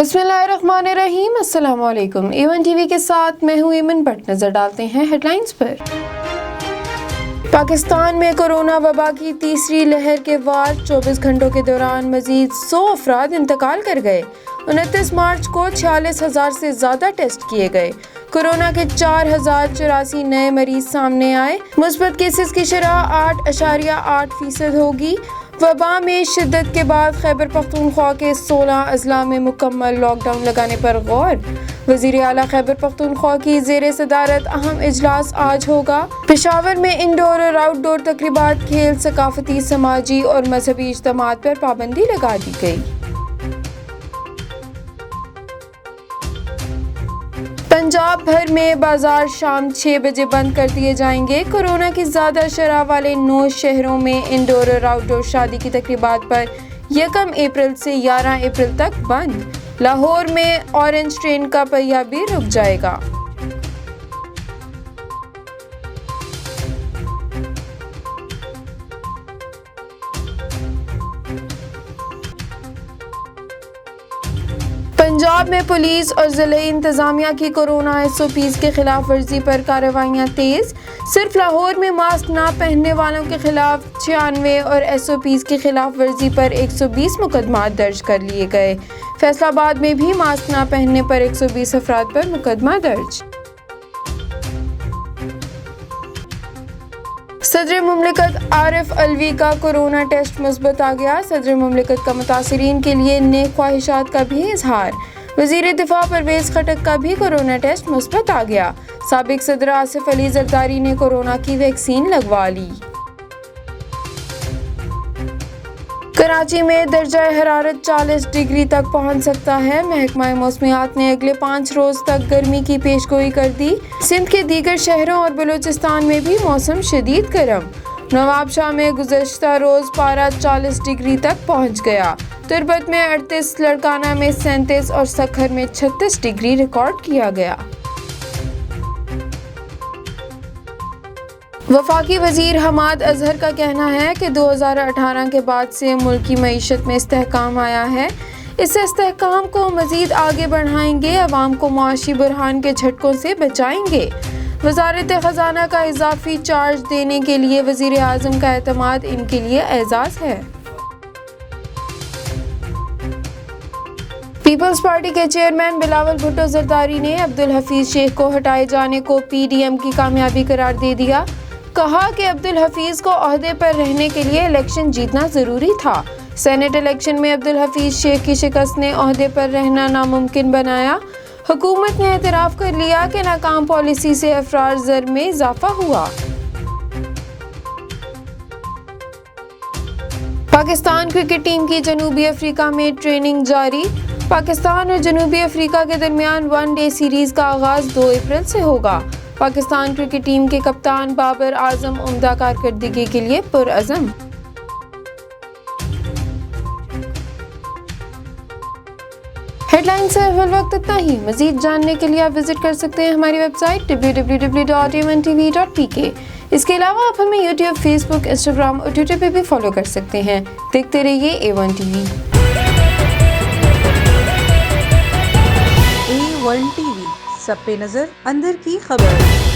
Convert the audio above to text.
बिस्मिल्लाहिर्रहमानिर्रहीम। अस्सलाम वालेकुम। A1 टीवी के साथ मैं हूँ ईमन भट्ट। नजर डालते हैं हेडलाइंस पर। पाकिस्तान में कोरोना वबा की तीसरी लहर के बाद 24 घंटों के दौरान मजीद 100 अफराद इंतकाल कर गए। 29 मार्च को 46,000 से ज़्यादा टेस्ट किए गए। कोरोना के 4,084 नए मरीज सामने आए। मुस्बत केसेस की शरह 8.8% होगी। वबा में शिद्दत के बाद खैबर पख्तूनख्वा के 16 अजला में मुकम्मल लॉकडाउन लगाने पर गौर। वज़ीर आला खैबर पख्तूनख्वा की ज़ेरे सदारत अहम इजलास आज होगा। पेशावर में इंडोर और आउटडोर तकरीबात, खेल, सकाफती, समाजी और मजहबी इज्तिमात पर पाबंदी लगा दी गई। पंजाब भर में बाजार शाम 6 बजे बंद कर दिए जाएंगे। कोरोना की ज़्यादा शरह वाले 9 शहरों में इंडोर और आउटडोर शादी की तकरीबात पर 1 अप्रैल से 11 अप्रैल तक बंद। लाहौर में ऑरेंज ट्रेन का पहिया भी रुक जाएगा। पंजाब में पुलिस और ज़िले इंतज़ामिया की कोरोना SOPs के खिलाफ वर्जी पर कार्रवाइयाँ तेज़। सिर्फ लाहौर में मास्क ना पहनने वालों के खिलाफ 96 और SOPs की खिलाफ वर्जी पर 120 मुकदमात दर्ज कर लिए गए। फैसलाबाद में भी मास्क ना पहनने पर 120 अफराद पर मुकदमा दर्ज। सदर मुमलिकत आरिफ अलवी का कोरोना टेस्ट मुस्बत आ गया। सदर मुमलिकत का मुतासिरीन के लिए नेक ख्वाहिशात का भी इजहार। वज़ीर दिफा परवेज़ खटक का भी कोरोना टेस्ट मुस्बत आ गया। साबिक सदर आसिफ अली जरदारी ने कोरोना की वैक्सीन लगवा ली। कराची में दर्जा हरारत 40 डिग्री तक पहुंच सकता है। महकमा मौसमियात ने अगले 5 रोज तक गर्मी की पेशगोई कर दी। सिंध के दीगर शहरों और बलूचिस्तान में भी मौसम शदीद गर्म। नवाबशाह में गुज़श्ता रोज पारा 40 डिग्री तक पहुंच गया। तुरबत में 38, लड़काना में 37 और सखर में 36 डिग्री रिकॉर्ड किया गया। वफाकी वज़ीर हमाद अजहर का कहना है कि 2018 के बाद से मुल्क की मईशत में इस्तेहकाम आया है। इस इस्तेहकाम को मज़ीद आगे बढ़ाएंगे, अवाम को मुआशी बुरहान के झटकों से बचाएंगे। वज़ारत ख़ज़ाना का इजाफी चार्ज देने के लिए वज़ीर आज़म का एतमाद इनके लिए एजाज़ है। पीपल्स पार्टी के चेयरमैन बिलावल भुट्टो जरदारी ने अब्दुल हफीज शेख को हटाए जाने को PDM की कामयाबी करार दे दिया। कहा कि अब्दुल हफीज को ओहदे पर रहने के लिए इलेक्शन जीतना जरूरी था। सेनेट इलेक्शन में अब्दुल हफीज शेख की शिकस्त ने ओहदे पर रहना नामुमकिन बनाया। हुकूमत ने एतराफ़ कर लिया कि नाकाम पॉलिसी से अफरार ज़र में इजाफा हुआ। पाकिस्तान क्रिकेट टीम की जनूबी अफ्रीका में ट्रेनिंग जारी। पाकिस्तान और जनूबी अफ्रीका के दरमियान वनडे सीरीज का आगाज 2 अप्रैल से होगा। पाकिस्तान क्रिकेट टीम के कप्तान बाबर आजम उम्दा कारकर्दगी के लिए पुरअज़म। हेडलाइन से हर वक्त इतना ही। मजीद जानने के लिए आप विजिट कर सकते हैं हमारी वेबसाइट www.a1tv.pk। इसके अलावा आप हमें YouTube, Facebook, Instagram और Twitter पे भी फॉलो कर सकते हैं। देखते रहिए A1 TV। A1 TV, सब पे नजर, अंदर की खबर।